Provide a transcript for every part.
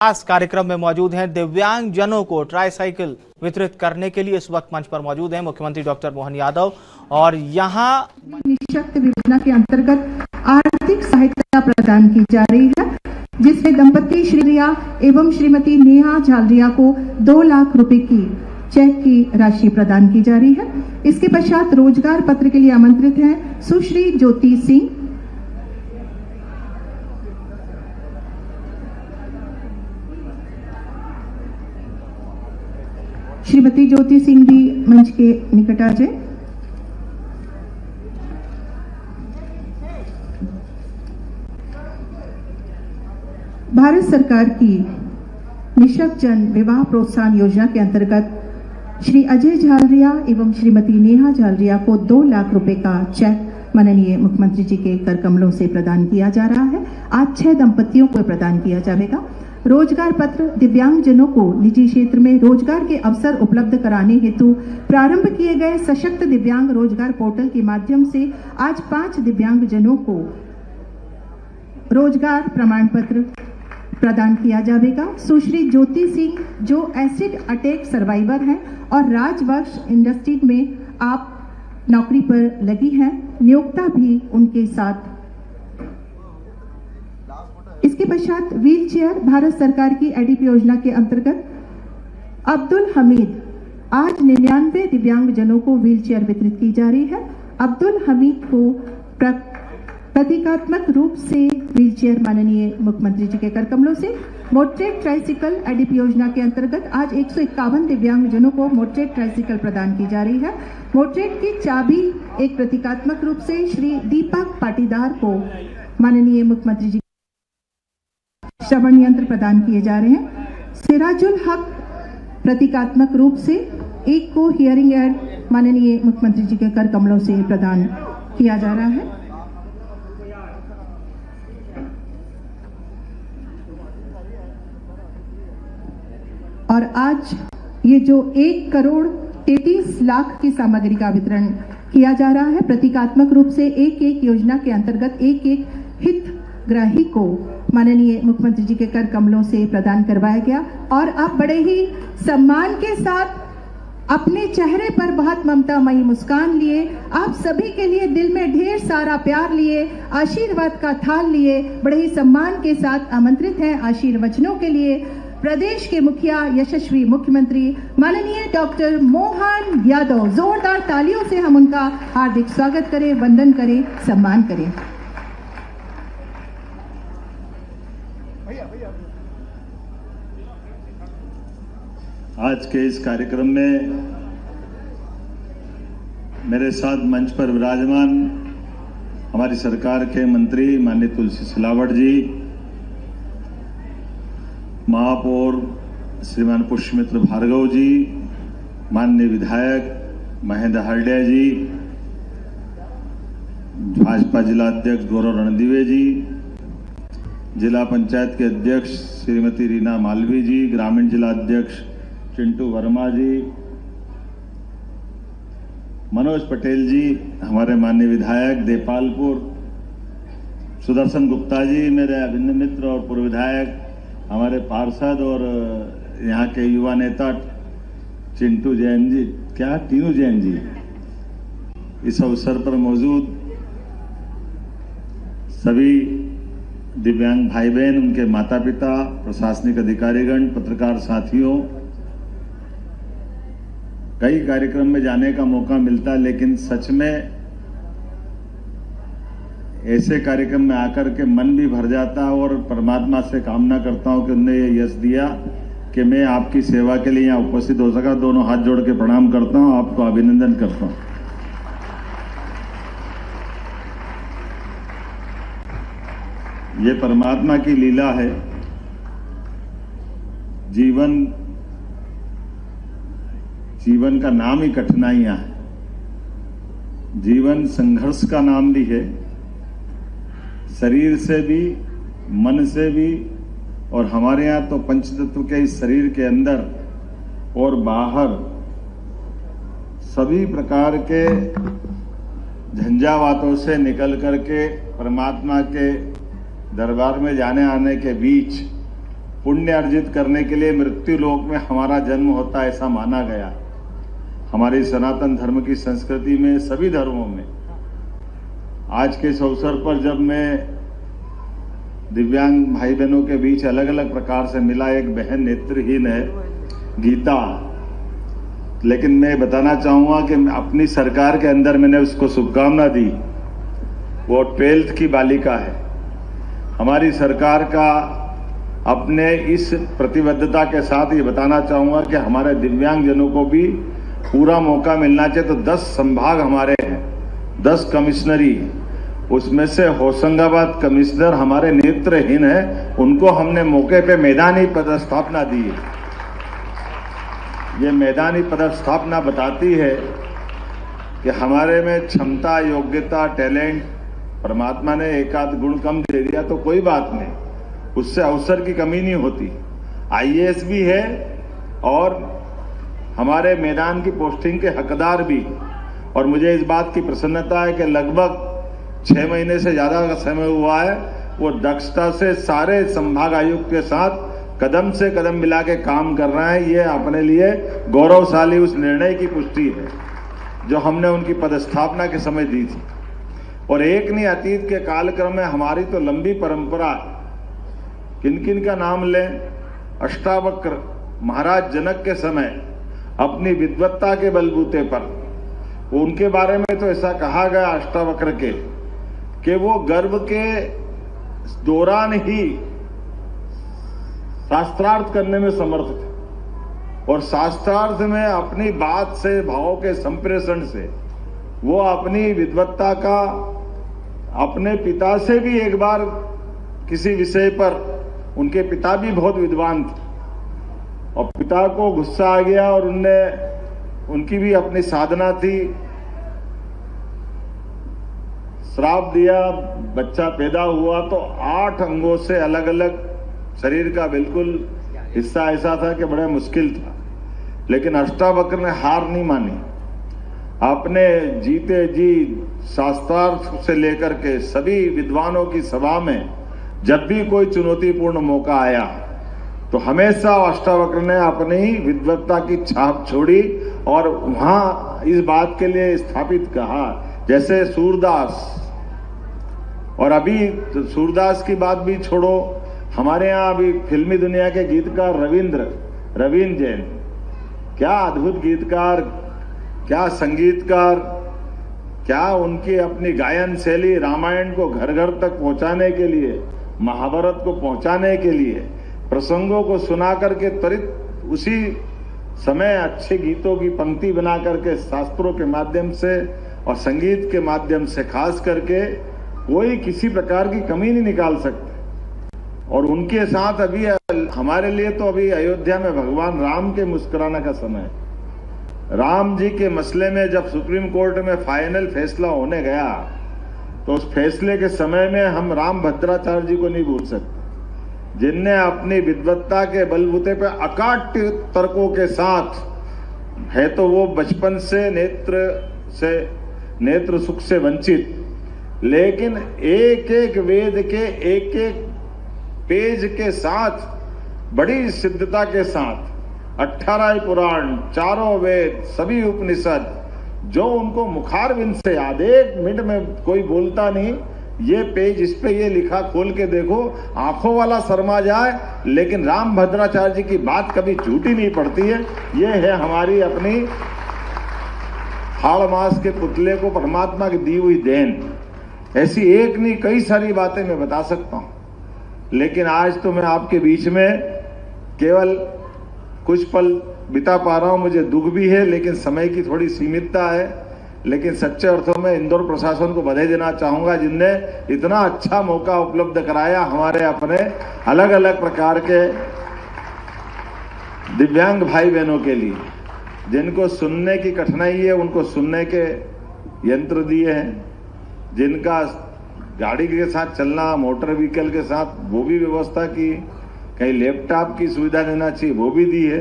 खास कार्यक्रम में मौजूद हैं दिव्यांग जनों को ट्राईसाइकिल वितरित करने के लिए इस वक्त मंच पर मौजूद हैं मुख्यमंत्री डॉक्टर मोहन यादव। और यहाँ निःशक्त योजना के अंतर्गत आर्थिक सहायता प्रदान की जा रही है, जिसमें दंपति श्री रिया एवं श्रीमती नेहा झालरिया को 2 लाख रुपए की चेक की राशि प्रदान की जा रही है। इसके पश्चात रोजगार पत्र के लिए आमंत्रित हैं सुश्री ज्योति सिंह, श्रीमती ज्योति सिंह भी मंच के निकट आ जाए। भारत सरकार की निःशक्त जन विवाह प्रोत्साहन योजना के अंतर्गत श्री अजय झालरिया एवं श्रीमती नेहा झालरिया को 2 लाख रुपए का चेक माननीय मुख्यमंत्री जी के कर कमलों से प्रदान किया जा रहा है। आज 6 दंपतियों को प्रदान किया जाएगा। रोजगार पत्र दिव्यांग जनों को निजी क्षेत्र में रोजगार के अवसर उपलब्ध कराने हेतु प्रारंभ किए गए सशक्त दिव्यांग रोजगार पोर्टल के माध्यम से आज 5 दिव्यांग जनों को रोजगार प्रमाण पत्र प्रदान किया जाएगा। सुश्री ज्योति सिंह जो एसिड अटैक सर्वाइवर हैं और राजवंश इंडस्ट्री में आप नौकरी पर लगी हैं, नियोक्ता भी उनके साथ। इसके पश्चात व्हील चेयर भारत सरकार की एडीपी योजना के अंतर्गत अब्दुल हमीद, आज 99 दिव्यांग जनों को व्हील चेयर वितरित की जा रही है। अब्दुल हमीद को प्रतीकात्मक रूप से व्हील चेयर माननीय मुख्यमंत्री जी के कर कमलों से। मोटरेड ट्राइसिकल एडीपी योजना के अंतर्गत आज 151 दिव्यांग जनों को मोटरेड ट्राइसिकल प्रदान की जा रही है। मोटरेड की चाबी एक प्रतीकात्मक रूप से श्री दीपक पाटीदार को माननीय मुख्यमंत्री जी श्रवण यंत्र प्रदान किए जा रहे हैं। सिराजुल हक प्रतीकात्मक रूप से एक को हियरिंग एड माननीय मुख्यमंत्री जी के कर कमलों से प्रदान किया जा रहा है। और आज ये जो 1 करोड़ 33 लाख की सामग्री का वितरण किया जा रहा है, प्रतीकात्मक रूप से एक योजना के अंतर्गत एक हितग्राही को माननीय मुख्यमंत्री जी के कर कमलों से प्रदान करवाया गया। और आप बड़े ही सम्मान के साथ अपने चेहरे पर बहुत ममतामयी मुस्कान लिए, आप सभी के लिए दिल में ढेर सारा प्यार लिए, आशीर्वाद का थाल लिए, बड़े ही सम्मान के साथ आमंत्रित हैं आशीर्वचनों के लिए प्रदेश के मुखिया यशस्वी मुख्यमंत्री माननीय डॉक्टर मोहन यादव। जोरदार तालियों से हम उनका हार्दिक स्वागत करें, वंदन करें, सम्मान करें। आज के इस कार्यक्रम में मेरे साथ मंच पर विराजमान हमारी सरकार के मंत्री माननीय तुलसी सिलावट जी, महापौर श्रीमान पुष्यमित्र भार्गव जी, माननीय विधायक महेंद्र हरडिया जी, भाजपा जिला अध्यक्ष गौरव रणदिवे जी, जिला पंचायत के अध्यक्ष श्रीमती रीना मालवी जी, ग्रामीण जिला अध्यक्ष चिंटू वर्मा जी, मनोज पटेल जी, हमारे माननीय विधायक देपालपुर सुदर्शन गुप्ता जी, मेरे अभिन्न मित्र और पूर्व विधायक, हमारे पार्षद और यहाँ के युवा नेता चिंटू जैन जी, टीनू जैन जी, इस अवसर पर मौजूद सभी दिव्यांग भाई बहन, उनके माता पिता, प्रशासनिक अधिकारीगण, पत्रकार साथियों, कई कार्यक्रम में जाने का मौका मिलता है, लेकिन सच में ऐसे कार्यक्रम में आकर के मन भी भर जाता है। और परमात्मा से कामना करता हूं कि उन्होंने ये यश दिया कि मैं आपकी सेवा के लिए यहाँ उपस्थित हो सका। दोनों हाथ जोड़ के प्रणाम करता हूं, आपको अभिनंदन करता हूं। ये परमात्मा की लीला है। जीवन का नाम ही कठिनाइयां है। जीवन संघर्ष का नाम भी है, शरीर से भी, मन से भी। और हमारे यहाँ तो पंचतत्व के इस शरीर के अंदर और बाहर सभी प्रकार के झंझावातों से निकल करके परमात्मा के दरबार में जाने आने के बीच पुण्य अर्जित करने के लिए मृत्यु लोक में हमारा जन्म होता है, ऐसा माना गया। हमारी सनातन धर्म की संस्कृति में, सभी धर्मों में आज के इस अवसर पर जब मैं दिव्यांग भाई बहनों के बीच अलग अलग प्रकार से मिला, एक बहन नेत्रहीन है गीता, लेकिन मैं बताना चाहूंगा कि अपनी सरकार के अंदर मैंने उसको शुभकामना दी। वो 12th की बालिका है। हमारी सरकार का अपने इस प्रतिबद्धता के साथ ये बताना चाहूंगा कि हमारे दिव्यांगजनों को भी पूरा मौका मिलना चाहिए। तो 10 संभाग हमारे हैं, 10 कमिश्नरी, उसमें से होशंगाबाद कमिश्नर हमारे नेत्रहीन है, उनको हमने मौके पे मैदानी पदस्थापना दी है। ये मैदानी पदस्थापना बताती है कि हमारे में क्षमता, योग्यता, टैलेंट, परमात्मा ने एक आध गुण कम दे दिया तो कोई बात नहीं, उससे अवसर की कमी नहीं होती। IAS भी है और हमारे मैदान की पोस्टिंग के हकदार भी। और मुझे इस बात की प्रसन्नता है कि लगभग 6 महीने से ज्यादा का समय हुआ है, वो दक्षता से सारे संभाग आयुक्त के साथ कदम से कदम मिला के काम कर रहे हैं। ये अपने लिए गौरवशाली उस निर्णय की पुष्टि है जो हमने उनकी पदस्थापना के समय दी थी। और एक नहीं, अतीत के कालक्रम में हमारी तो लंबी परंपरा है। किन किन का नाम लें? अष्टावक्र महाराज जनक के समय अपनी विद्वत्ता के बलबूते पर, उनके बारे में तो ऐसा कहा गया अष्टावक्र के कि वो गर्भ के दौरान ही शास्त्रार्थ करने में समर्थ थे और शास्त्रार्थ में अपनी बात से, भाव के संप्रेषण से वो अपनी विद्वत्ता का अपने पिता से भी एक बार किसी विषय पर, उनके पिता भी बहुत विद्वान थे और पिता को गुस्सा आ गया और उनकी भी अपनी साधना थी, श्राप दिया, बच्चा पैदा हुआ तो 8 अंगों से अलग अलग शरीर का बिल्कुल हिस्सा ऐसा था कि बड़ा मुश्किल था। लेकिन अष्टावक्र ने हार नहीं मानी, आपने जीते जी शास्त्रार्थ से लेकर के सभी विद्वानों की सभा में जब भी कोई चुनौतीपूर्ण मौका आया तो हमेशा अष्टावक्र ने अपनी विद्वत्ता की छाप छोड़ी और वहां इस बात के लिए स्थापित कहा। जैसे सूरदास, और अभी तो सूरदास की बात भी छोड़ो, हमारे यहाँ अभी फिल्मी दुनिया के गीतकार रवींद्र जैन, क्या अद्भुत गीतकार, क्या संगीतकार, क्या उनकी अपनी गायन शैली, रामायण को घर घर तक पहुंचाने के लिए, महाभारत को पहुंचाने के लिए, प्रसंगों को सुना करके त्वरित उसी समय अच्छे गीतों की पंक्ति बना करके शास्त्रों के माध्यम से और संगीत के माध्यम से खास करके कोई किसी प्रकार की कमी नहीं निकाल सकते। और उनके साथ अभी हमारे लिए तो अभी अयोध्या में भगवान राम के मुस्कुराने का समय है। राम जी के मसले में जब सुप्रीम कोर्ट में फाइनल फैसला होने गया तो उस फैसले के समय में हम राम भद्राचार्य जी को नहीं भूल सकते, जिनने अपनी विद्वत्ता के बलबूते पर अकाट्य तर्कों के साथ, है तो वो बचपन से नेत्र सुख से वंचित, लेकिन एक एक वेद के एक एक पेज के साथ बड़ी सिद्धता के साथ 18 पुराण, 4 वेद, सभी उपनिषद जो उनको मुखारबिंद से याद, 1 मिनट में कोई बोलता नहीं, ये पेज इस पे ये लिखा, खोल के देखो, आंखों वाला शर्मा जाए, लेकिन राम भद्राचार्य जी की बात कभी झूठी नहीं पड़ती है। ये है हमारी अपनी हाड़ मास के पुतले को परमात्मा की दी हुई देन। ऐसी एक नहीं कई सारी बातें मैं बता सकता हूं, लेकिन आज तो मैं आपके बीच में केवल कुछ पल बिता पा रहा हूं। मुझे दुख भी है, लेकिन समय की थोड़ी सीमितता है। लेकिन सच्चे अर्थों में इंदौर प्रशासन को बधाई देना चाहूंगा, जिनने इतना अच्छा मौका उपलब्ध कराया हमारे अपने अलग अलग प्रकार के दिव्यांग भाई बहनों के लिए, जिनको सुनने की कठिनाई है उनको सुनने के यंत्र दिए हैं, जिनका गाड़ी के साथ चलना, मोटर व्हीकल के साथ वो भी व्यवस्था की, कहीं लैपटॉप की सुविधा देना चाहिए वो भी दी है।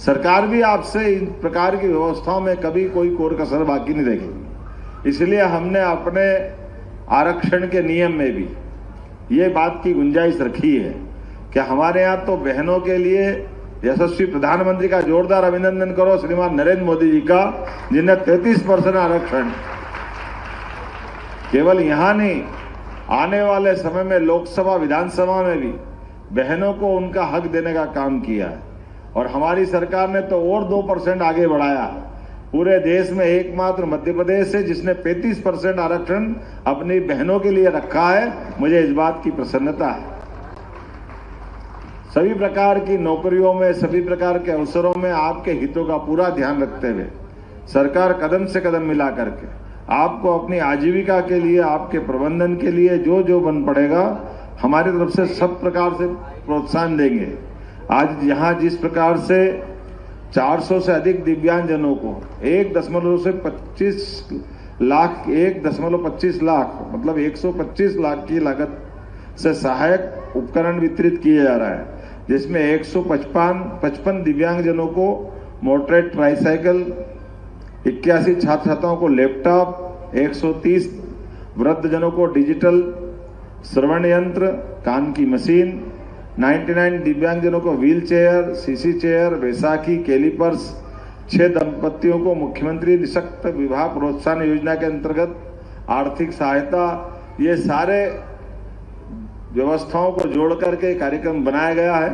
सरकार भी आपसे इन प्रकार की व्यवस्थाओं में कभी कोई कोर कसर बाकी नहीं रखेगी। इसलिए हमने अपने आरक्षण के नियम में भी ये बात की गुंजाइश रखी है कि हमारे यहाँ तो बहनों के लिए यशस्वी प्रधानमंत्री का जोरदार अभिनंदन करो श्रीमान नरेंद्र मोदी जी का, जिन्हें 33% आरक्षण केवल यहाँ नहीं, आने वाले समय में लोकसभा विधानसभा में भी बहनों को उनका हक देने का काम किया है। और हमारी सरकार ने तो और 2% आगे बढ़ाया। पूरे देश में एकमात्र मध्य प्रदेश है जिसने 35% आरक्षण अपनी बहनों के लिए रखा है। मुझे इस बात की प्रसन्नता है। सभी प्रकार की नौकरियों में, सभी प्रकार के अवसरों में आपके हितों का पूरा ध्यान रखते हुए सरकार कदम से कदम मिला करके आपको अपनी आजीविका के लिए, आपके प्रबंधन के लिए जो जो बन पड़ेगा हमारी तरफ से सब प्रकार से प्रोत्साहन देंगे। आज यहाँ जिस प्रकार से 400 से अधिक दिव्यांगजनों को 1.25 लाख मतलब 125 लाख की लागत से सहायक उपकरण वितरित किए जा रहा है, जिसमें 155 दिव्यांगजनों को मोटरेट ट्राईसाइकिल, 81 छात्र छात्राओं को लैपटॉप, 130 वृद्धजनों को डिजिटल श्रवण यंत्र, कान की मशीन, 99 दिव्यांगजनों को व्हील चेयर, सीसी चेयर, बैसाखी, कैलिपर्स, 6 दंपतियों को मुख्यमंत्री निःशक्त विवाह प्रोत्साहन योजना के अंतर्गत आर्थिक सहायता, ये सारे व्यवस्थाओं को जोड़ करके कार्यक्रम बनाया गया है।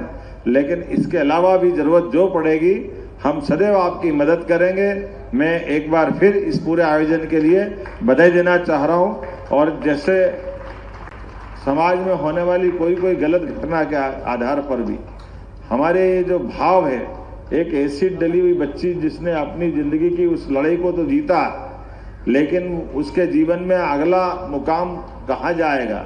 लेकिन इसके अलावा भी जरूरत जो पड़ेगी हम सदैव आपकी मदद करेंगे। मैं एक बार फिर इस पूरे आयोजन के लिए बधाई देना चाह रहा हूं। और जैसे समाज में होने वाली कोई गलत घटना के आधार पर भी हमारे जो भाव है, एक एसिड डली हुई बच्ची जिसने अपनी जिंदगी की उस लड़ाई को तो जीता, लेकिन उसके जीवन में अगला मुकाम कहाँ जाएगा,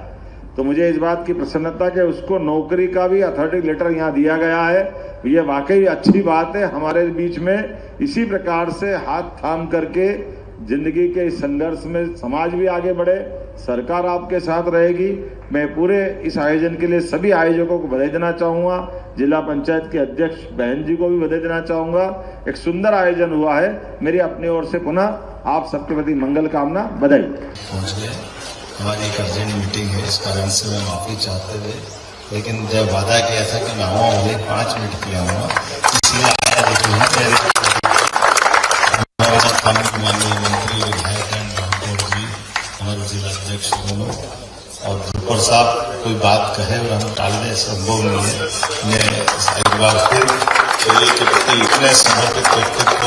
तो मुझे इस बात की प्रसन्नता कि उसको नौकरी का भी अथॉरिटी लेटर यहाँ दिया गया है। ये वाकई अच्छी बात है। हमारे बीच में इसी प्रकार से हाथ थाम करके जिंदगी के इस संघर्ष में समाज भी आगे बढ़े, सरकार आपके साथ रहेगी। मैं पूरे इस आयोजन के लिए सभी आयोजकों को बधाई देना चाहूँगा। जिला पंचायत के अध्यक्ष बहन जी को भी बधाई देना चाहूँगा। एक सुंदर आयोजन हुआ है। मेरी अपनी ओर से पुनः आप सबके प्रति मंगल कामना, बधाई। पहुँच गए, हमारी एक अर्जेंट मीटिंग है, इस कारण से मैं माफ़ी चाहते हुए, लेकिन जब वादा किया था कि मैं आऊँगा 5 मिनट के लिए आऊँगा, इसलिए आया। लेकिन माननीय मंत्री विधायक रामपुर जी, हमारे जिला अध्यक्ष दोनों और ऊपर साहब कोई बात कहे और हम टाल दें, संभव नहीं है। मैं एक बार फिर खेल के प्रति इतने समर्पित व्यक्तित्व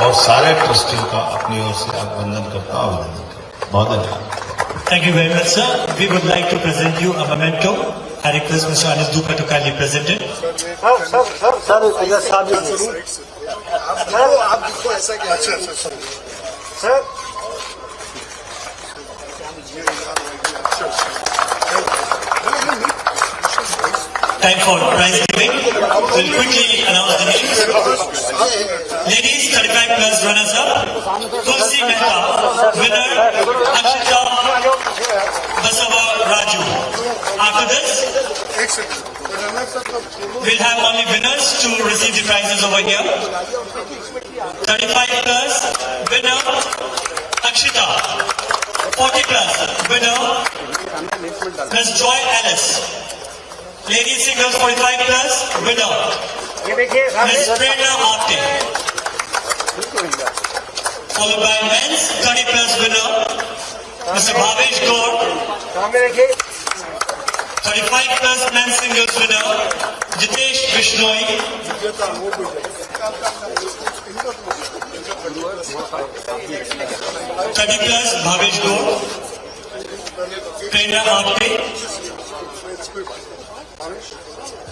और सारे ट्रस्टियों का अपनी ओर से अभिनंदन करता हूँ। बहुत धन्यवाद। Thank you very much, sir. We would like to present you a memento. I request Mr. Anis Duka to kindly present it. Time for prize giving. We'll quickly announce the names. Ladies 35 plus runners up. Tulsi Mehta, winner Akshita Basava Raju. After this, we'll have only winners to receive the prizes over here. 35 plus winner Akshita. 40 plus winner Ms. Joy Alice. Ladies singles 45 plus winner Ms. Prerna Apte. Followed by men's 30 plus winner Mr. Bhavesh Gaur. 35 plus men's singles winner Jitesh Bishnoi. 30 plus Bhavesh Gaur. Prerna Apte.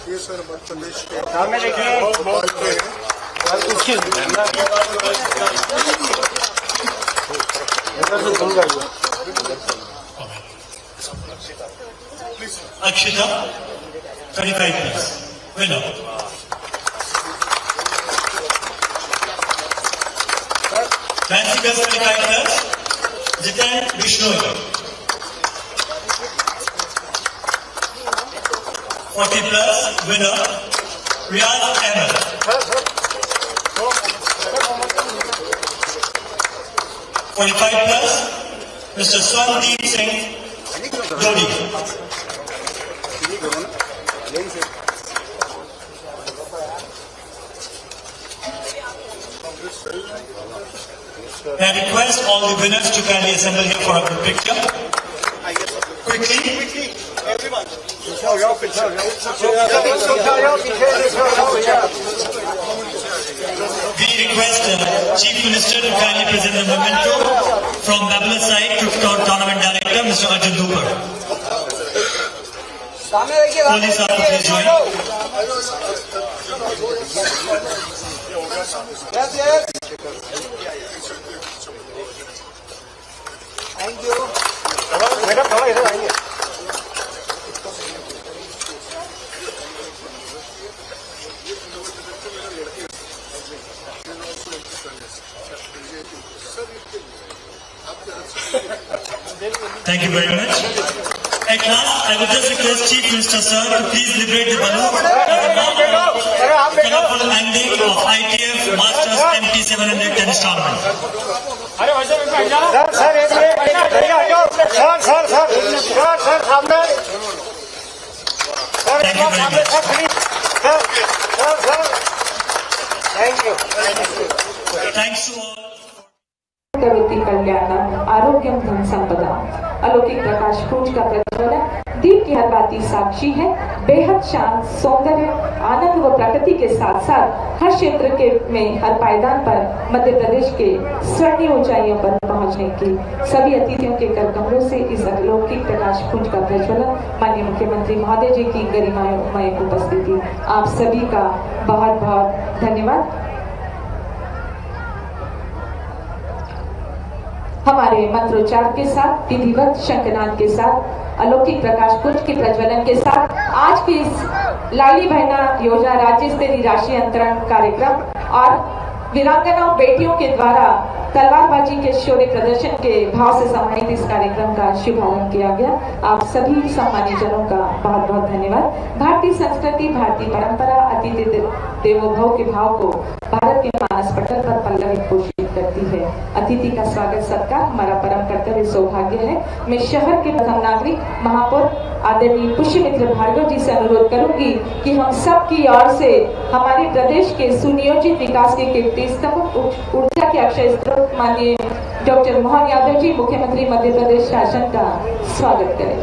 ये sir Madhya Pradesh के भोपाल के Akshita 35 plus winner. Fancy girls 35 plus Jiten Bishnoi. 40 plus winner Riyaz Ahmed. 45 plus Mr. Swandeep Singh Dodi. I request all the winners to kindly assemble here for a group picture. Quickly. Everyone. We request Chief Minister to kindly present the memento from Babla side to Tournament Director Mr. Arjun Dupar. Police are to please join. Thank you. Madam थोड़ा इधर आइए. Thank you very much. At last, I would just request Chief Minister Sir to please liberate the balloons for the colorful ending of ITF Masters MP 700 tennis tournament. Sir एक minute भैया हटो. Sir सामने. Thank you very much. Sir. Thank you. Thanks to all. प्रवृत्ति कल्याण आरोग्यम धन संपदा अलौकिक प्रकाश पुंज का प्रज्वलन दीप की हर बाती साक्षी है. बेहद शांत सौंदर्य आनंद व प्रकृति के साथ साथ हर क्षेत्र के में हर पायदान पर मध्य प्रदेश के स्वर्णीय ऊंचाइयों पर पहुंचने की सभी अतिथियों के कर कमरों से इस अलौकिक प्रकाश पुंज का प्रज्वलन माननीय मुख्यमंत्री महोदय जी की गरिमामय उपस्थिति आप सभी का बहुत बहुत धन्यवाद. हमारे मंत्रोच्चार के साथ विधिवत शंखनाद के साथ अलौकिक प्रकाश पुंज के प्रज्वलन के साथ आज की इस लाडली बहना योजना राज्य स्तरीय राशि अंतरण कार्यक्रम और वीरांगनाओं बेटियों के द्वारा तलवारबाजी के शौर्य प्रदर्शन के भाव से समाहित इस कार्यक्रम का शुभारंभ किया गया. आप सभी सम्मानित जनों का बहुत बहुत धन्यवाद. भारतीय संस्कृति भारतीय परंपरा अतिथि देवो भव के भाव को भारत के मानस पटल पर पल्लवित पोषित करती है. अतिथि का स्वागत सत्कार हमारा परम कर्तव्य सौभाग्य है. मैं शहर के प्रथम नागरिक महापौर आदरणीय पुष्यमित्र भार्गव जी से अनुरोध करूंगी कि हम सब की ओर से हमारे प्रदेश के सुनियोजित विकास के कीर्ति स्तंभ ऊर्जा के अक्षय स्रोत माननीय डॉक्टर मोहन यादव जी मुख्यमंत्री मध्य प्रदेश शासन का स्वागत करें.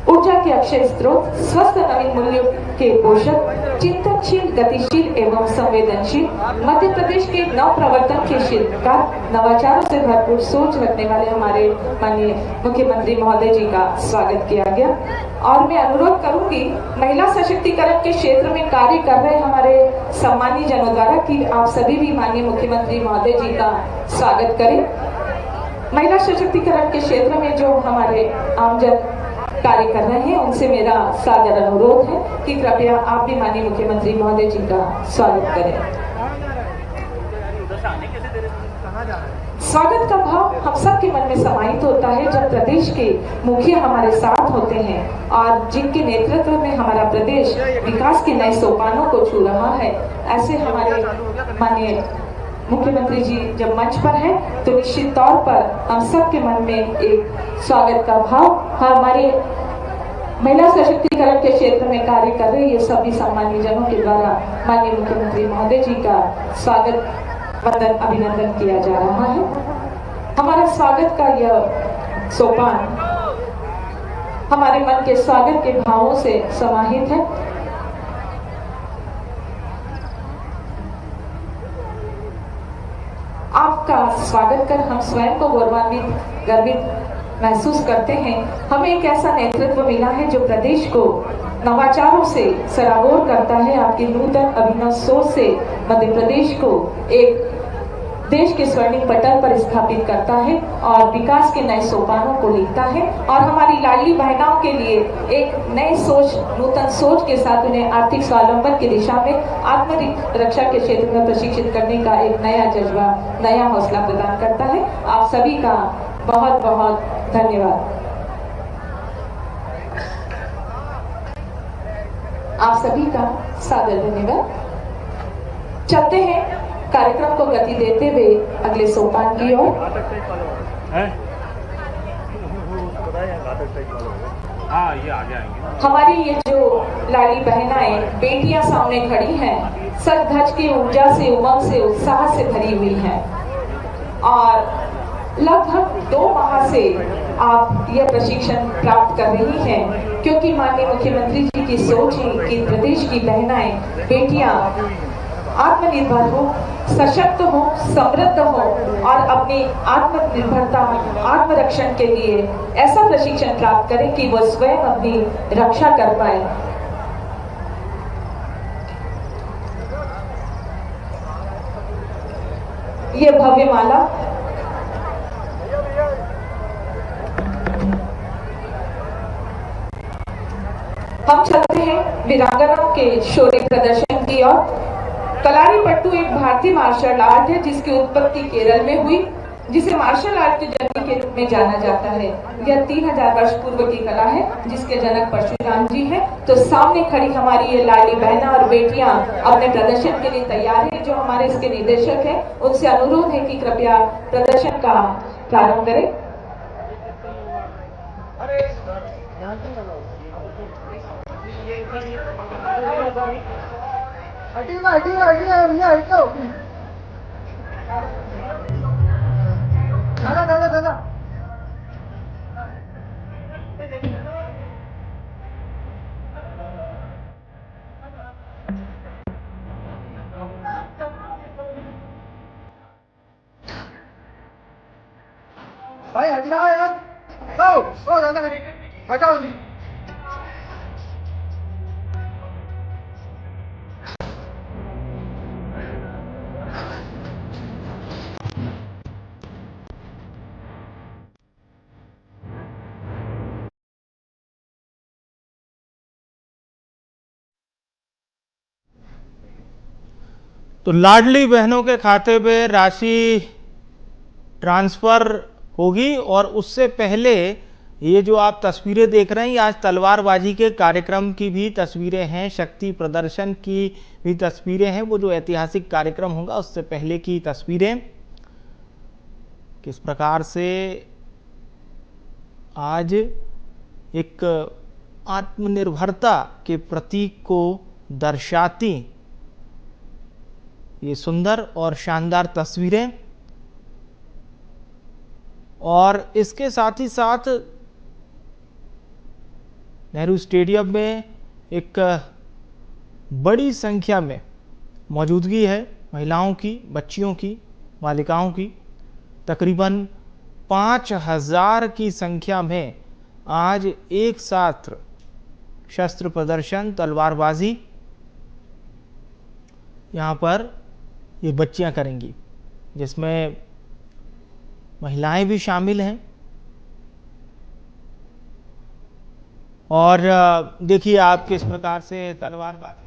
ऊर्जा के अक्षय स्रोत स्वस्थ नवीन मूल्यों के पोषक चिंतनशील गतिशील एवं संवेदनशील मध्य प्रदेश के नव प्रवर्तन के शिल्पकार नवाचारों से भरपूर सोच रखने वाले हमारे माननीय मुख्यमंत्री महोदय जी का स्वागत किया गया. और मैं अनुरोध करूंगी महिला सशक्तिकरण के क्षेत्र में कार्य कर रहे हमारे सम्मानीय जनों द्वारा कि आप सभी भी माननीय मुख्यमंत्री महोदय जी का स्वागत करें. महिला सशक्तिकरण के क्षेत्र में जो हमारे आमजन कार्य कर रहे हैं उनसे मेरा सादर अनुरोध है कि कृपया आप भी माननीय मुख्यमंत्री महोदय जी का स्वागत करें. स्वागत का भाव हम सब के मन में समाहित होता है जब प्रदेश के मुखिया हमारे साथ होते हैं और जिनके नेतृत्व में हमारा प्रदेश विकास के नए सोपानों को छू रहा है. ऐसे हमारे माननीय मुख्यमंत्री जी जब मंच पर हैं तो निश्चित तौर पर हम सब के मन में एक स्वागत का भाव हमारे महिला सशक्तिकरण के क्षेत्र में कार्य कर रहे ये सभी सम्मानित जनों के द्वारा माननीय मुख्यमंत्री महोदय जी का स्वागत वंदन अभिनंदन किया जा रहा है. हमारा स्वागत का यह सोपान हमारे मन के स्वागत के भावों से समाहित है. आपका स्वागत कर हम स्वयं को गौरवान्वित गर्वित महसूस करते हैं. हमें एक ऐसा नेतृत्व मिला है जो प्रदेश को नवाचारों से सराबोर करता है. आपकी नूतन अभिनव सोच से मध्य प्रदेश को एक देश के स्वर्णिम पटल पर स्थापित करता है और विकास के नए सोपानों को लिखता है और हमारी लाडली बहनाओं के लिए एक नई सोच नूतन सोच के साथ उन्हें आर्थिक स्वावलंबन की दिशा में आत्मरक्षा के क्षेत्र में प्रशिक्षित करने का एक नया जज्बा नया हौसला प्रदान करता है. आप सभी का बहुत बहुत धन्यवाद. आप सभी का सादर धन्यवाद. चलते हैं कार्यक्रम को गति देते हुए अगले सोपान की ओर. हमारी ये जो लाली बहनाएं बेटियां सामने खड़ी हैं, सज धज की ऊर्जा से, उमंग से, उत्साह से भरी हुई हैं और लगभग 2 माह से आप यह प्रशिक्षण प्राप्त कर रही हैं, क्योंकि माननीय मुख्यमंत्री जी की सोच है कि प्रदेश की बहनाएं, बेटियां आत्मनिर्भर हो, सशक्त हो, समृद्ध हो और अपनी आत्मनिर्भरता, आत्मरक्षण के लिए ऐसा प्रशिक्षण प्राप्त करें कि वो स्वयं अपनी रक्षा कर पाए। ये भव्य माला हम चलते हैं वीरांगनाओं के शौर्य प्रदर्शन की ओर। कलारी पट्टू एक भारतीय मार्शल आर्ट है जिसकी उत्पत्ति केरल में हुई, जिसे मार्शल आर्ट के जननी के रूप में जाना जाता है। यह 3000 वर्ष पूर्व की कला है जिसके जनक परशुराम जी हैं। तो सामने खड़ी हमारी ये लाडली बहना और बेटियां अपने प्रदर्शन के लिए तैयार है। जो हमारे इसके निदेशक हैं उनसे अनुरोध है कि कृपया प्रदर्शन का प्रारंभ करें। भाई हटना है यार। ओ दादा हटाओ। तो लाडली बहनों के खाते पे राशि ट्रांसफर होगी और उससे पहले ये जो आप तस्वीरें देख रहे हैं आज तलवारबाजी के कार्यक्रम की भी तस्वीरें हैं, शक्ति प्रदर्शन की भी तस्वीरें हैं। वो जो ऐतिहासिक कार्यक्रम होगा उससे पहले की तस्वीरें, किस प्रकार से आज एक आत्मनिर्भरता के प्रतीक को दर्शाती ये सुंदर और शानदार तस्वीरें। और इसके साथ ही साथ नेहरू स्टेडियम में एक बड़ी संख्या में मौजूदगी है महिलाओं की, बच्चियों की, बालिकाओं की। तकरीबन 5000 की संख्या में आज एक साथ शस्त्र प्रदर्शन, तलवारबाजी यहाँ पर ये बच्चियाँ करेंगी, जिसमें महिलाएं भी शामिल हैं। और देखिए आप किस प्रकार से तलवारबाजी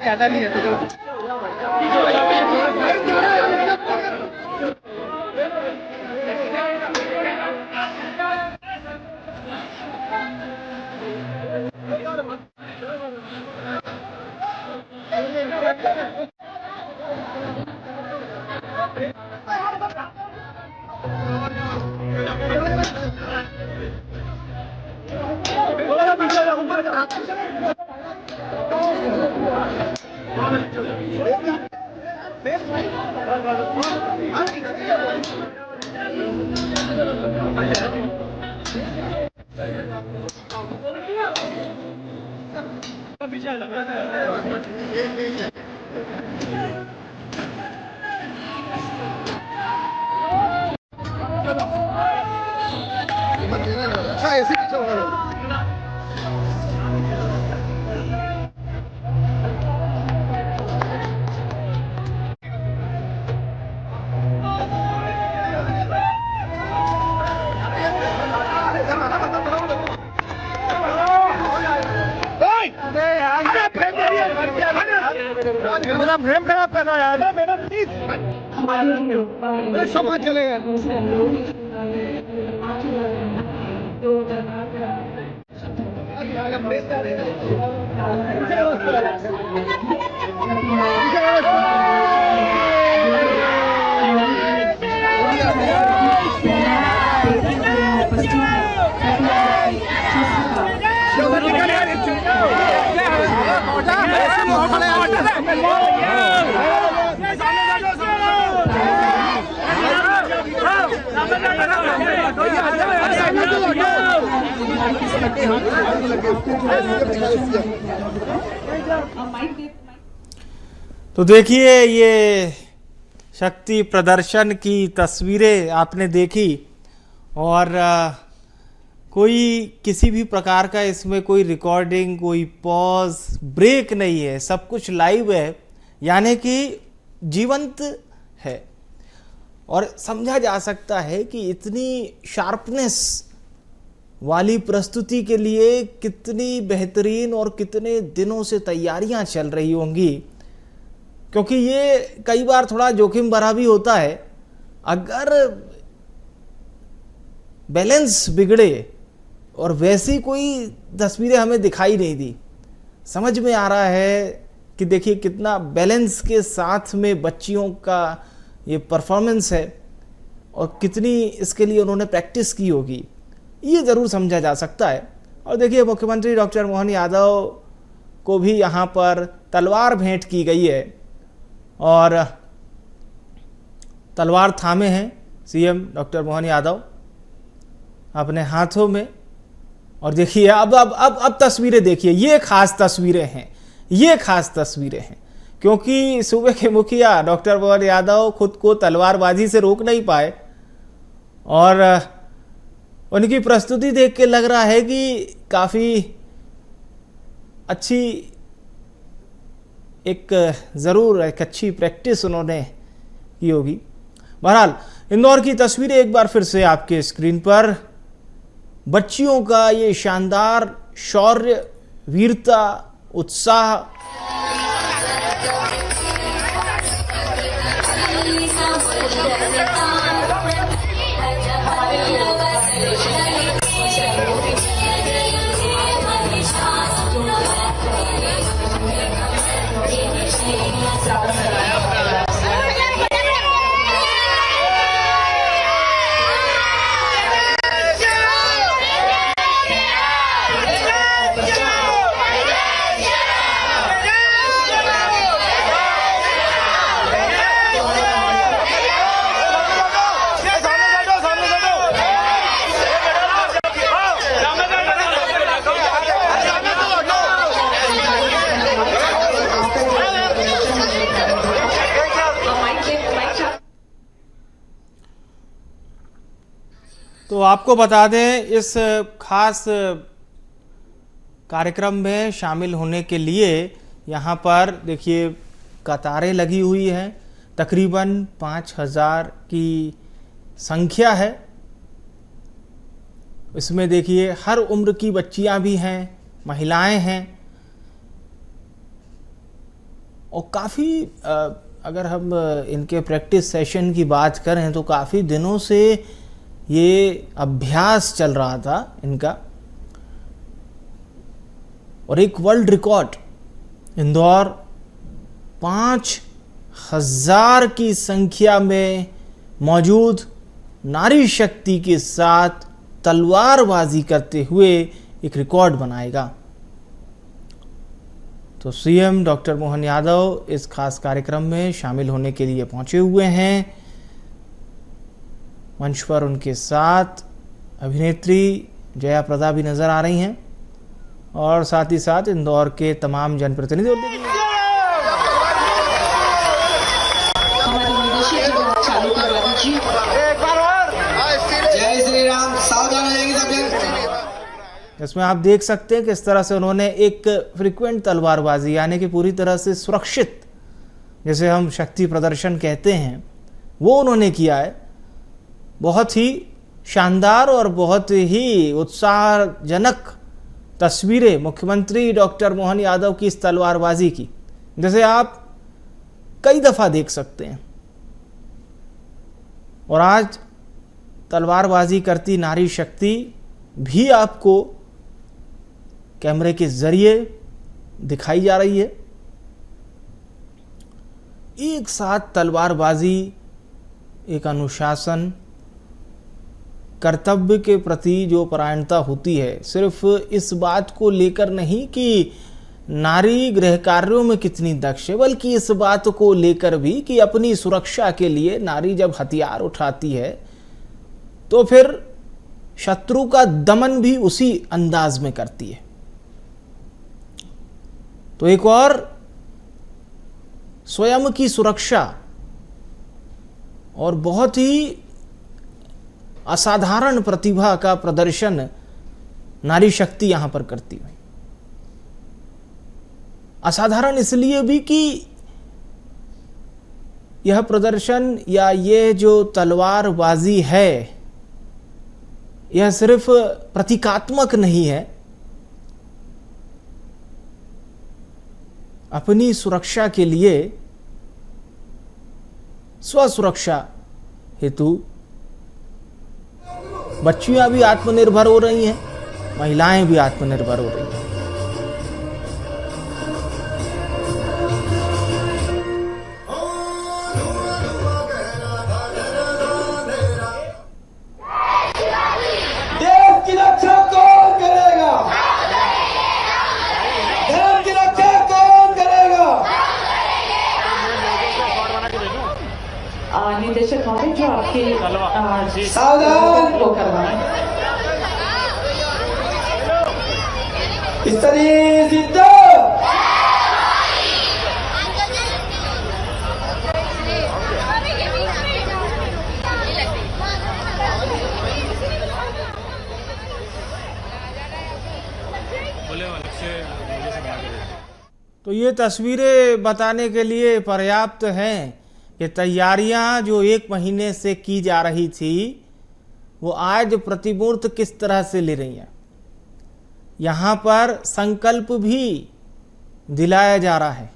ज्यादा नहीं है। मेरा फ्रेम खराब करना यार, मेरा प्लीज समझ चलेगा। तो देखिए ये शक्ति प्रदर्शन की तस्वीरें आपने देखी और कोई किसी भी प्रकार का इसमें कोई रिकॉर्डिंग, कोई पॉज, ब्रेक नहीं है, सब कुछ लाइव है, यानी कि जीवंत है। और समझा जा सकता है कि इतनी शार्पनेस वाली प्रस्तुति के लिए कितनी बेहतरीन और कितने दिनों से तैयारियां चल रही होंगी, क्योंकि ये कई बार थोड़ा जोखिम भरा भी होता है। अगर बैलेंस बिगड़े और वैसी कोई तस्वीरें हमें दिखाई नहीं दी, समझ में आ रहा है कि देखिए कितना बैलेंस के साथ में बच्चियों का ये परफॉर्मेंस है और कितनी इसके लिए उन्होंने प्रैक्टिस की होगी, ये ज़रूर समझा जा सकता है। और देखिए मुख्यमंत्री डॉक्टर मोहन यादव को भी यहाँ पर तलवार भेंट की गई है और तलवार थामे हैं सीएम डॉक्टर मोहन यादव अपने हाथों में। और देखिए अब तस्वीरें देखिए, ये खास तस्वीरें हैं, ये खास तस्वीरें हैं, क्योंकि सूबे के मुखिया डॉक्टर मोहन यादव खुद को तलवारबाजी से रोक नहीं पाए और उनकी प्रस्तुति देख के लग रहा है कि काफ़ी अच्छी ज़रूर एक अच्छी प्रैक्टिस उन्होंने की होगी। बहरहाल इंदौर की तस्वीरें एक बार फिर से आपके स्क्रीन पर, बच्चियों का ये शानदार शौर्य, वीरता, उत्साह। तो आपको बता दें, इस खास कार्यक्रम में शामिल होने के लिए यहाँ पर देखिए कतारें लगी हुई हैं, तकरीबन 5000 की संख्या है। इसमें देखिए हर उम्र की बच्चियाँ भी हैं, महिलाएं हैं और काफ़ी अगर हम इनके प्रैक्टिस सेशन की बात करें तो काफ़ी दिनों से ये अभ्यास चल रहा था इनका। और एक वर्ल्ड रिकॉर्ड, इंदौर 5000 की संख्या में मौजूद नारी शक्ति के साथ तलवारबाजी करते हुए एक रिकॉर्ड बनाएगा। तो सीएम डॉक्टर मोहन यादव इस खास कार्यक्रम में शामिल होने के लिए पहुंचे हुए हैं। मंच पर उनके साथ अभिनेत्री जया प्रदा भी नजर आ रही हैं और साथ ही साथ इंदौर के तमाम जनप्रतिनिधि। हमारे निदेशक जी चालू करवा दीजिए। जय श्री राम। सावधान हो जाएगी सब। इसमें आप देख सकते हैं किस तरह से उन्होंने एक फ्रीक्वेंट तलवारबाजी यानी कि पूरी तरह से सुरक्षित, जैसे हम शक्ति प्रदर्शन कहते हैं, वो उन्होंने किया है। बहुत ही शानदार और बहुत ही उत्साहजनक तस्वीरें मुख्यमंत्री डॉक्टर मोहन यादव की इस तलवारबाजी की, जैसे आप कई दफा देख सकते हैं। और आज तलवारबाजी करती नारी शक्ति भी आपको कैमरे के जरिए दिखाई जा रही है। एक साथ तलवारबाजी एक अनुशासन, कर्तव्य के प्रति जो परायणता होती है, सिर्फ इस बात को लेकर नहीं कि नारी गृह कार्यों में कितनी दक्ष है, बल्कि इस बात को लेकर भी कि अपनी सुरक्षा के लिए नारी जब हथियार उठाती है तो फिर शत्रु का दमन भी उसी अंदाज में करती है। तो एक और स्वयं की सुरक्षा और बहुत ही असाधारण प्रतिभा का प्रदर्शन नारी शक्ति यहां पर करती है। असाधारण इसलिए भी कि यह प्रदर्शन या ये जो तलवारबाजी है, यह सिर्फ प्रतीकात्मक नहीं है, अपनी सुरक्षा के लिए, स्वसुरक्षा हेतु बच्चियां भी आत्मनिर्भर हो रही हैं, महिलाएं भी आत्मनिर्भर हो रही हैं। देश की रक्षा कौन करेगा? धर्म की रक्षा कौन करेगा? निदेशक महोदय जो आपके सावधान। फ्लो करवाएं। स्त्री सिद्ध। तो ये तस्वीरें बताने के लिए पर्याप्त हैं कि तैयारियां जो 1 महीने से की जा रही थी, वो आज प्रतिमूर्त किस तरह से ले रही हैं। यहां पर संकल्प भी दिलाया जा रहा है।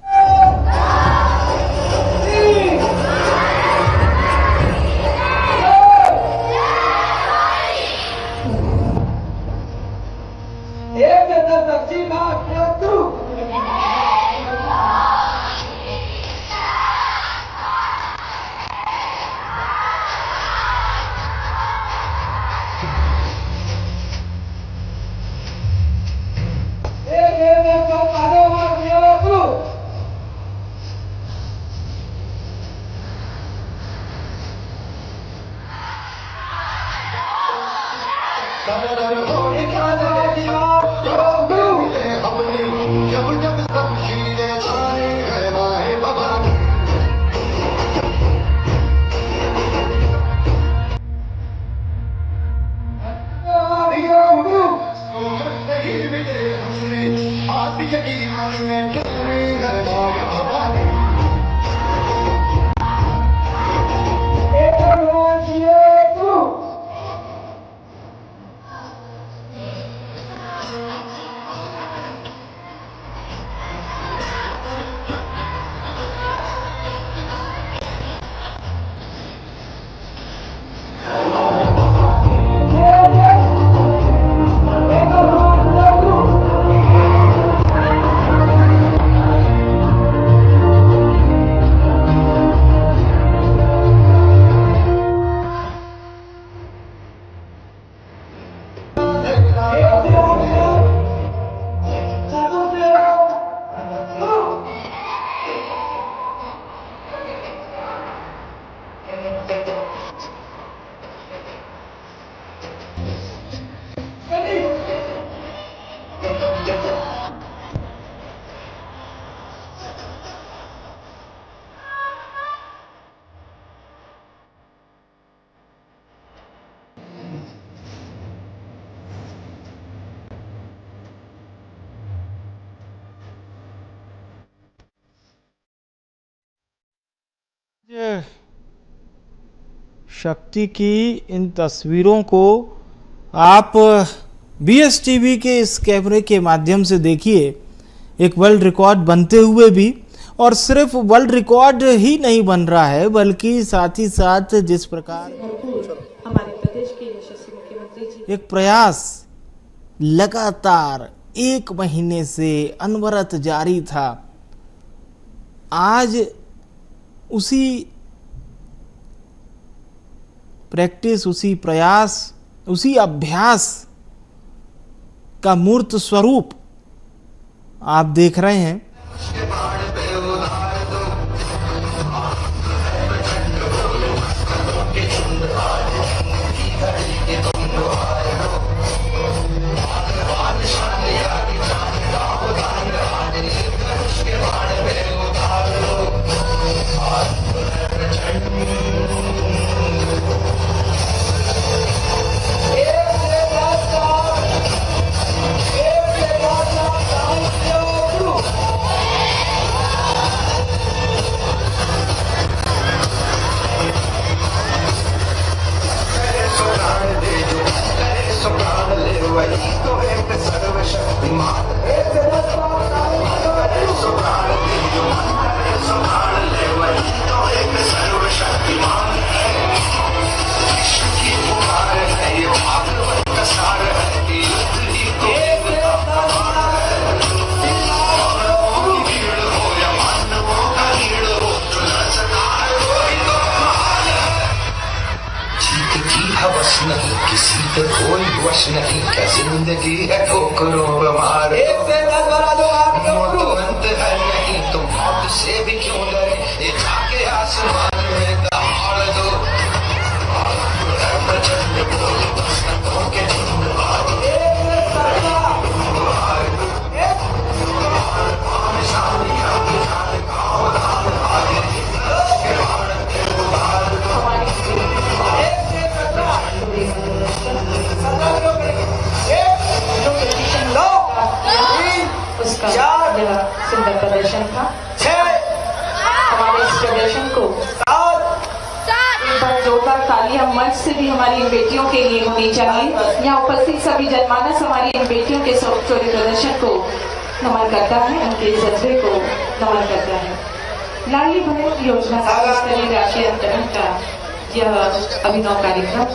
शक्ति की इन तस्वीरों को आप BSTV के इस कैमरे के माध्यम से देखिए। एक वर्ल्ड रिकॉर्ड बनते हुए भी, और सिर्फ वर्ल्ड रिकॉर्ड ही नहीं बन रहा है बल्कि साथ ही साथ जिस प्रकार हमारे प्रदेश के यशस्वी मुख्यमंत्री जी एक प्रयास लगातार 1 महीने से अनवरत जारी था, आज उसी प्रैक्टिस, उसी प्रयास, उसी अभ्यास का मूर्त स्वरूप आप देख रहे हैं। नहीं किसी पे कोई वश नहीं, क्या जिंदगी है ठोकरों पे मारे, मौत अंत है नहीं तो मौत से भी क्यों डरे, ये जाके आसमान में दहाड़ दो, प्रचंड बोल बसंतों के झुंड सुंदर प्रदर्शन था। हमारे इस प्रदर्शन को एक बार जोरदार तालियां मंच से भी हमारी इन बेटियों के लिए होनी चाहिए। यहाँ उपस्थित सभी जनमानस हमारी इन बेटियों के शौर्य प्रदर्शन को नमन करता है, उनके जज्बे को नमन करता है। लाडली बहन योजना स्तरीय राष्ट्रीय अंतरण का यह अभिनव कार्यक्रम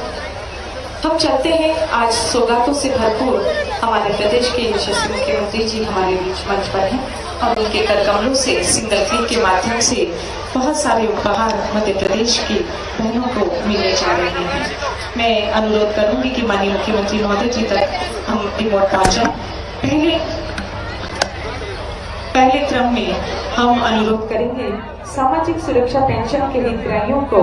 हम चलते हैं। आज सौगातों से भरपूर हमारे प्रदेश के यशस्वी मुख्यमंत्री जी हमारे बीच मंच पर हैं और उनके कर कमलों से सिंगल क्लिक के माध्यम से बहुत सारे उपहार मध्य प्रदेश की बहनों को मिलने जा रहे हैं। मैं अनुरोध करूंगी कि माननीय मुख्यमंत्री महोदय जी तक हम रिमोट पहुंचे। पहले क्रम में हम अनुरोध करेंगे सामाजिक सुरक्षा पेंशन के हितग्राहियों को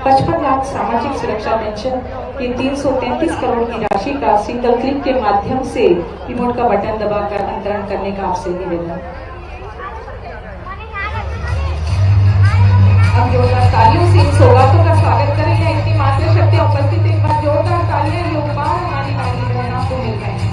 55 लाख सामाजिक सुरक्षा पेंशन की 333 करोड़ की राशि का सिंगल क्लिक के माध्यम से रिमोट का बटन दबाकर अंतरण करने का आपसे निवेदन। अब जोरदार तालियों से इन सौगातों का स्वागत करेंगे। इनकी मात्र शक्ति उपस्थित, एक बार जोरदार तालियां ये उपहार हमारी लाडली बहनों को मिल रहे हैं।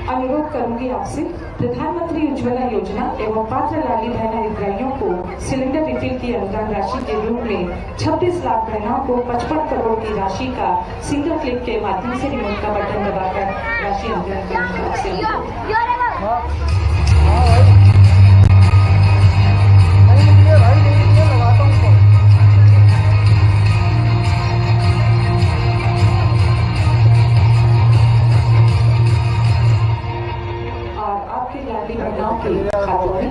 अनुरोध करूंगी आपसे, प्रधानमंत्री उज्ज्वला योजना एवं पात्र लाडली बहना हितग्राहियों को सिलेंडर रिफिल की अनुदान राशि के रूप में 26 लाख बहनों को 55 करोड़ की राशि का सिंगल क्लिक के माध्यम से रिमोट का बटन दबाकर राशि अंतरण करने का आपसे खातों में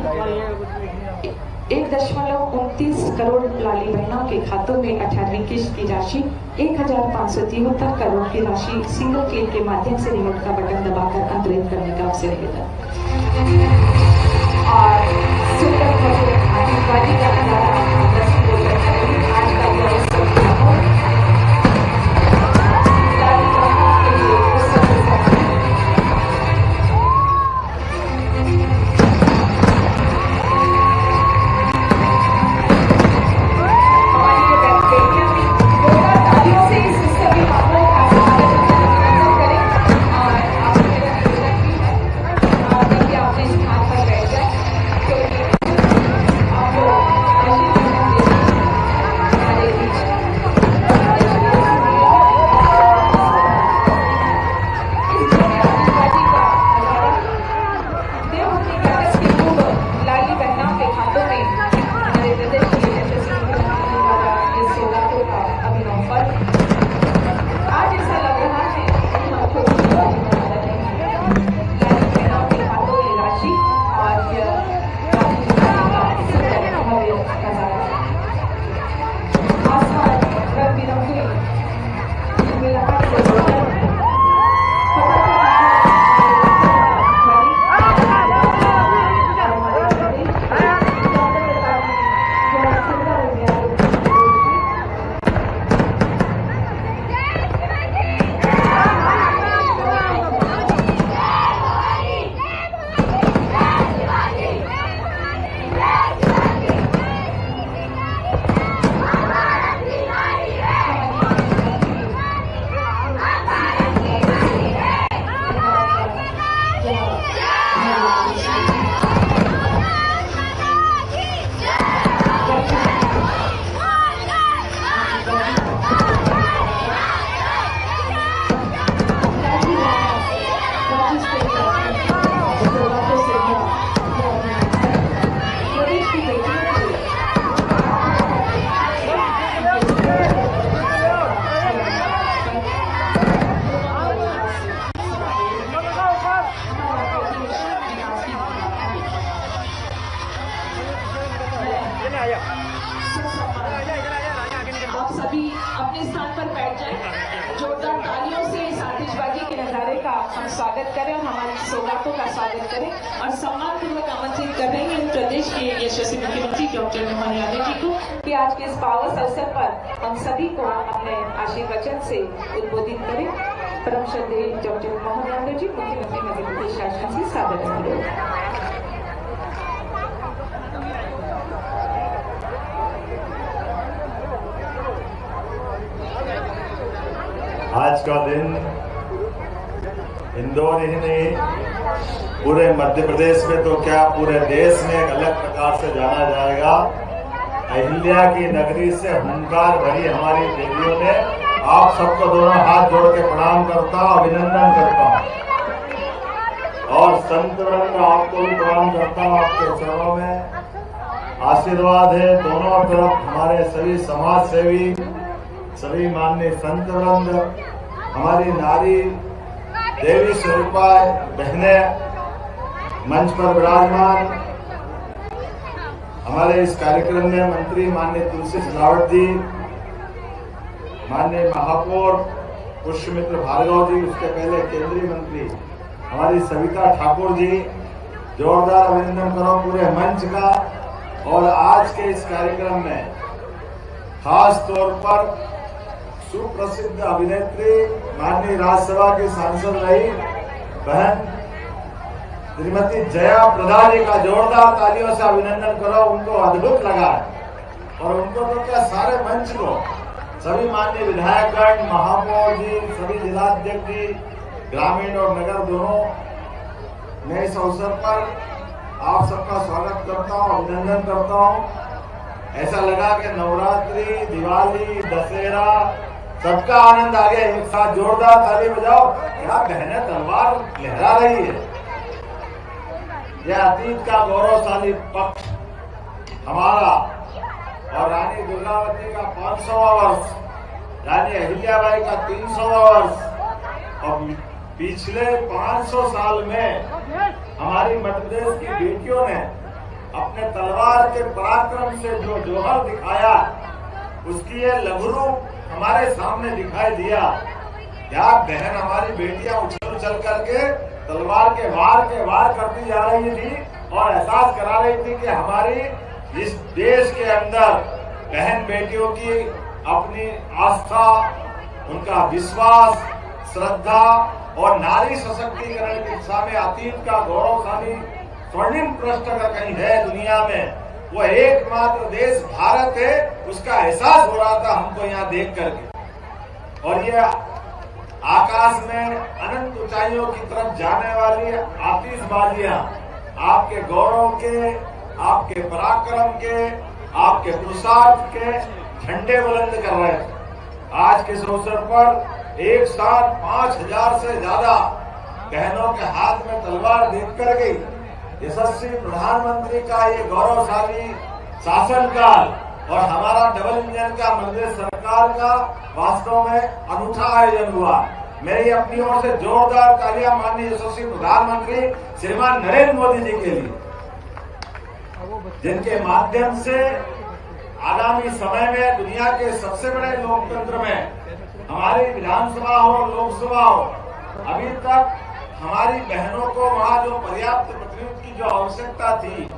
1.29 करोड़ लाडली बहनों के खातों में 18वीं किश्त की राशि 1573 करोड़ की राशि सिंगल क्लिक के माध्यम से रिमोट का बटन दबाकर अंतरित करने का अवसर मिलेगा। और सुंदर आतिशबाजी का नजारा आज का यह तालियों से इस आतिशबाजी के नजारे का हम स्वागत करें और हमारी सौगातों का स्वागत करें और सम्मान पूर्वक आमंत्रित कर रहे हैं प्रदेश के यशस्वी मुख्यमंत्री डॉक्टर मोहन यादव जी को कि आज के इस पावन अवसर पर हम सभी को अपने आशीर्वचन से उद्बोधित करें। परम श्रद्धेय डॉक्टर मोहन यादव जी, मुख्यमंत्री मध्य प्रदेश शासन से सादर अनुरोध। आज का दिन इंदौर ही नहीं, पूरे मध्य प्रदेश में तो क्या पूरे देश में एक अलग प्रकार से जाना जाएगा। अहिल्या की नगरी से हुंकार भरी हमारी देवियों ने आप सबको दोनों हाथ जोड़ के प्रणाम करता हूं, अभिनंदन करता हूं और संत वृंद आपको भी प्रणाम करता हूं। आपके चरणों में आशीर्वाद है। दोनों तरफ हमारे सभी समाज सेवी, सभी माननीय संत वृंद, हमारी नारी देवी स्वरूपा बहनें मंच पर विराजमान, हमारे इस कार्यक्रम में मंत्री माननीय तुलसी सिलावट जी, माननीय महापौर पुष्यमित्र भार्गव जी, उसके पहले केंद्रीय मंत्री हमारी सविता ठाकुर जी, जोरदार अभिनंदन करो पूरे मंच का। और आज के इस कार्यक्रम में खास तौर पर सुप्रसिद्ध अभिनेत्री माननीय राज्यसभा की सांसद रही बहन श्रीमती जया प्रदा जी का जोरदार तालियों से अभिनंदन करो। उनको अद्भुत लगा और उनको तो क्या सारे मंच को, सभी माननीय विधायकगण, महापौर जी, सभी जिलाध्यक्ष जी, ग्रामीण और नगर दोनों, मैं इस अवसर पर आप सबका स्वागत करता हूँ, अभिनंदन करता हूँ। ऐसा लगा कि नवरात्रि, दिवाली, दशहरा सबका आनंद आ गया एक साथ। जोरदार ताली बजाओ। क्या बहनें तलवार लहरा रही है। यह अतीत का गौरवशाली पक्ष हमारा और रानी दुर्गावती का 500वां वर्ष, रानी अहिल्याबाई का 300वां वर्ष और पिछले 500 साल में हमारी मध्य प्रदेश की बेटियों ने अपने तलवार के पराक्रम से जो जौहर दिखाया, उसकी ये लघु रूप हमारे सामने दिखाई दिया। क्या बहन हमारी बेटियां उछल उछल करके तलवार के वार करती जा रही थी और एहसास करा रही थी कि हमारी इस देश के अंदर बहन बेटियों की अपनी आस्था, उनका विश्वास, श्रद्धा और नारी सशक्तिकरण की दिशा में अतीत का गौरवशाली स्वर्णिम पृष्ठ अगर कहीं है दुनिया में, वो एकमात्र देश भारत है। उसका एहसास हो रहा था हमको यहाँ देख करके। और ये आकाश में अनंत ऊंचाइयों की तरफ जाने वाली आतिशबाजियां आपके गौरव के, आपके पराक्रम के, आपके पुरुषार्थ के झंडे बुलंद कर रहे हैं। आज के इस अवसर पर एक साथ 5000 से ज्यादा बहनों के हाथ में तलवार देख कर गई। यशस्वी प्रधानमंत्री का ये गौरवशाली शासनकाल और हमारा डबल इंजन का मध्य सरकार का वास्तव में अनूठा आयोजन हुआ। मेरी अपनी ओर से जोरदार तालियां माननीय यशस्वी प्रधानमंत्री श्रीमान नरेंद्र मोदी जी के लिए, जिनके माध्यम से आगामी समय में दुनिया के सबसे बड़े लोकतंत्र में हमारी विधानसभा हो, लोकसभा हो, अभी तक हमारी बहनों को वहाँ जो पर्याप्त प्रतिनिधित्व की जो आवश्यकता थी,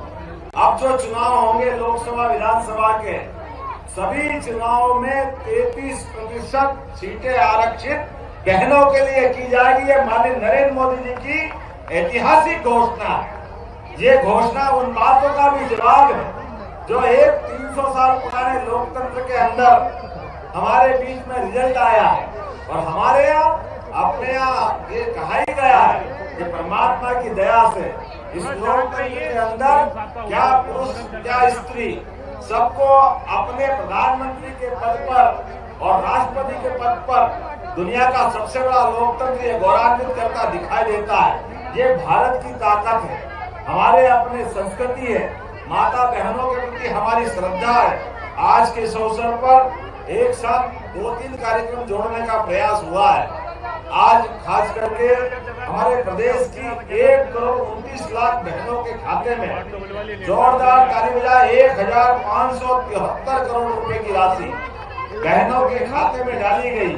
अब जो चुनाव होंगे लोकसभा विधानसभा के, सभी चुनावों में 33% सीटें आरक्षित बहनों के लिए की जाएगी। ये माननीय नरेंद्र मोदी जी की ऐतिहासिक घोषणा है। ये घोषणा उन बातों का भी जवाब है जो एक 300 साल पुराने लोकतंत्र के अंदर हमारे बीच में रिजल्ट आया है। और हमारे यहाँ अपने यहाँ ये कहा ही गया है कि परमात्मा की दया से इस लोकतंत्र के अंदर क्या पुरुष क्या स्त्री सबको अपने प्रधानमंत्री के पद पर और राष्ट्रपति के पद पर दुनिया का सबसे बड़ा लोकतंत्र ये गौरवान्वित करता दिखाई देता है। ये भारत की ताकत है, हमारे अपने संस्कृति है, माता बहनों के प्रति हमारी श्रद्धा है। आज के इस अवसर पर एक साथ 2-3 कार्यक्रम जोड़ने का प्रयास हुआ है। आज खास करके हमारे प्रदेश की 1,29,00,000 बहनों के खाते में जोरदार ताली बजाए 1,573 करोड़ रुपए की राशि बहनों के खाते में डाली गई।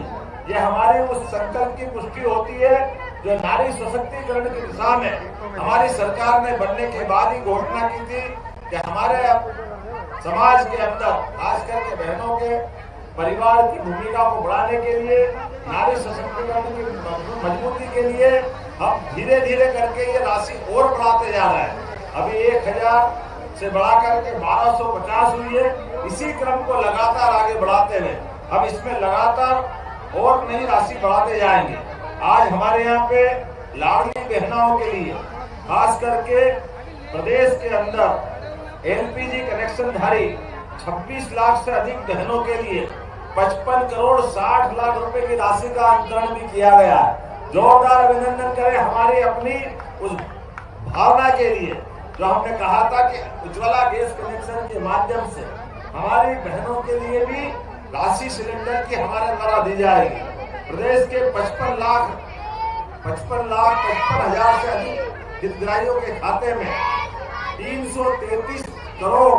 ये हमारे उस संकल्प की पुष्टि होती है जो नारी सशक्तिकरण की दिशा में हमारी सरकार ने बनने के बाद ही घोषणा की थी कि हमारे समाज के अंदर खास करके बहनों के परिवार की भूमिका को बढ़ाने के लिए, नारी सशक्तिकरण की मजबूती के लिए हम धीरे धीरे करके ये राशि और बढ़ाते जा रहे हैं। अभी 1000 से बढ़ा करके 1250 हुई है। इसी क्रम को लगातार आगे बढ़ाते हुए हम इसमें लगातार और नई राशि बढ़ाते जाएंगे। आज हमारे यहाँ पे लाडली बहनों के लिए खास करके प्रदेश के अंदर एलपीजी कनेक्शन धारी 26 लाख से अधिक बहनों के लिए 55 करोड़ 60 लाख रुपए की राशि का अंतरण भी किया गया है। जोरदार अभिनंदन करें हमारी अपनी उस भावना के लिए जो हमने कहा था कि उज्ज्वला गैस कनेक्शन के माध्यम से हमारी बहनों के लिए भी राशि सिलेंडर की हमारे द्वारा दी जाएगी। प्रदेश के 55 हजार से अधिक हितग्राहियों के खाते में 333 करोड़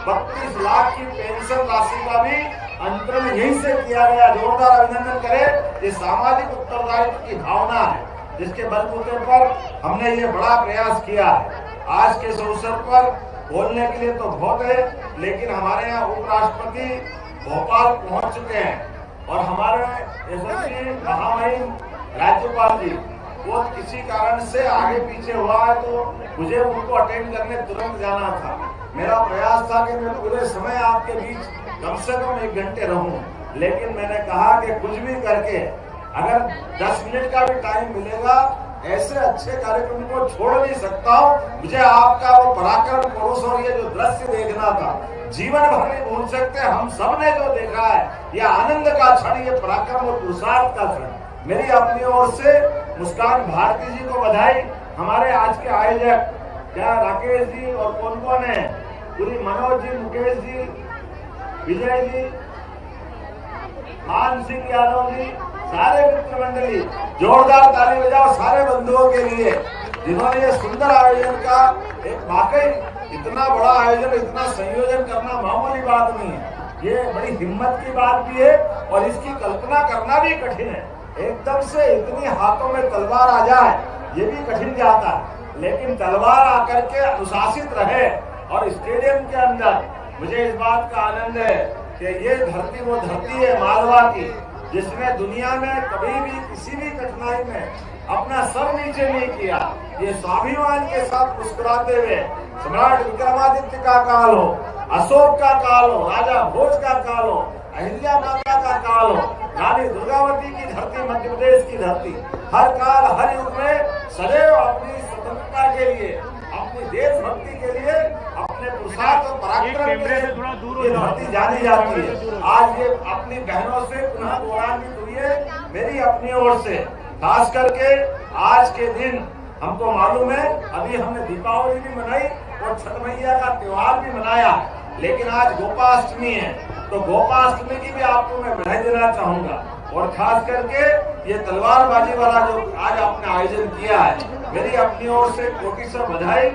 32 लाख की पेंशन राशि का भी अंतरण यहीं से किया गया। जोरदार अभिनंदन करें। ये सामाजिक उत्तरदायित्व की भावना है जिसके बलबूते पर हमने ये बड़ा प्रयास किया है। आज के इस अवसर पर बोलने के लिए तो बहुत है, लेकिन हमारे यहाँ उपराष्ट्रपति भोपाल पहुंच चुके हैं और हमारे यशस्वी महामहिम राज्यपाल जी वो किसी कारण से आगे पीछे हुआ है तो मुझे उनको अटेंड करने तुरंत जाना था। मेरा प्रयास था कि मैं पूरे समय आपके बीच कम से कम 1 घंटे रहूं, लेकिन मैंने कहा कि कुछ भी करके अगर 10 मिनट का भी टाइम मिलेगा, ऐसे अच्छे कार्यक्रम को छोड़ नहीं सकता हूँ। मुझे आपका वो पराक्रम पुरुष और ये जो दृश्य देखना था, जीवन भर नहीं भूल सकते। हम सब ने जो देखा है ये आनंद का क्षण, ये पराक्रम और पुरुषार्थ का क्षण। मेरी अपनी ओर से मुस्कान भारती जी को बधाई। हमारे आज के आयोजक क्या राकेश जी और कौन कौन है, पूरी मनोज जी, मुकेश जी, विजय जी, मान सिंह यादव जी, सारे मित्र मंडली, जोरदार ताली बजाओ सारे बंधुओं के लिए जिन्होंने ये सुंदर आयोजन का एक वाकई इतना बड़ा आयोजन, इतना संयोजन करना मामूली बात नहीं है। ये बड़ी हिम्मत की बात भी है और इसकी कल्पना करना भी कठिन है। एकदम से इतनी हाथों में तलवार आ जाए ये भी कठिन जाता है, लेकिन तलवार आकर के अनुशासित रहे। और स्टेडियम के अंदर मुझे इस बात का आनंद है कि ये धरती वो धरती है मालवा की, जिसने दुनिया में कभी भी किसी भी कठिनाई में अपना सर नीचे नहीं किया। ये स्वाभिमान के साथ मुस्कुराते हुए सम्राट विक्रमादित्य का काल हो, अशोक का काल हो, राजा भोज का काल हो, अहिल्या माता का काल हो, रानी दुर्गावती की धरती, मध्य प्रदेश की धरती, हर काल हर युग में सदैव अपनी स्वतंत्रता के लिए, अपनी देशभक्ति के लिए, अपने पुरुषार्थ और पराक्रम के लिए ये धरती जानी जाती है। आज ये अपनी बहनों से पुनः गौरवान्वित हुई है। मेरी अपनी ओर से खास करके आज के दिन हमको मालूम है अभी हमने दीपावली भी मनाई और छठ मैया का त्योहार भी मनाया, लेकिन आज गोपाष्टमी है, तो गोपाष्टमी की भी आपको मैं बधाई देना चाहूंगा। और खास करके ये तलवारबाजी वाला जो आज आपने आयोजन किया है, मेरी अपनी ओर से कोटि से बधाई।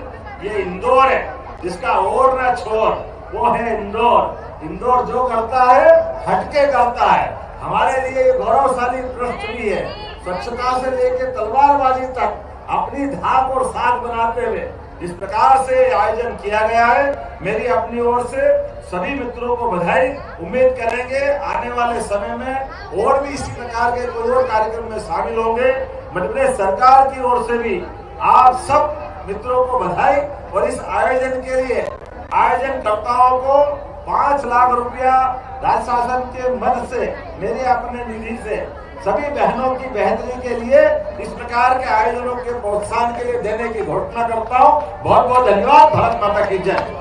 ये इंदौर है जिसका और ना छोड़, वो है इंदौर। इंदौर जो करता है हटके करता है। हमारे लिए ये गौरवशाली पृष्ठ भी है। स्वच्छता से लेकर तलवारबाजी तक अपनी धाक और साख बनाते हुए इस प्रकार से आयोजन किया गया है। मेरी अपनी ओर से सभी मित्रों को बधाई। उम्मीद करेंगे आने वाले समय में और भी इसी प्रकार के कोई और कार्यक्रम में शामिल होंगे। मध्य प्रदेश सरकार की ओर से भी आप सब मित्रों को बधाई। और इस आयोजन के लिए आयोजनकर्ताओं को 5 लाख रुपया राज्य शासन के मद से, मेरे अपने निधि से सभी बहनों की बेहतरी के लिए इस प्रकार के आयोजनों के प्रोत्साहन के लिए देने की घोषणा करता हूँ। बहुत बहुत धन्यवाद। भारत माता की जय।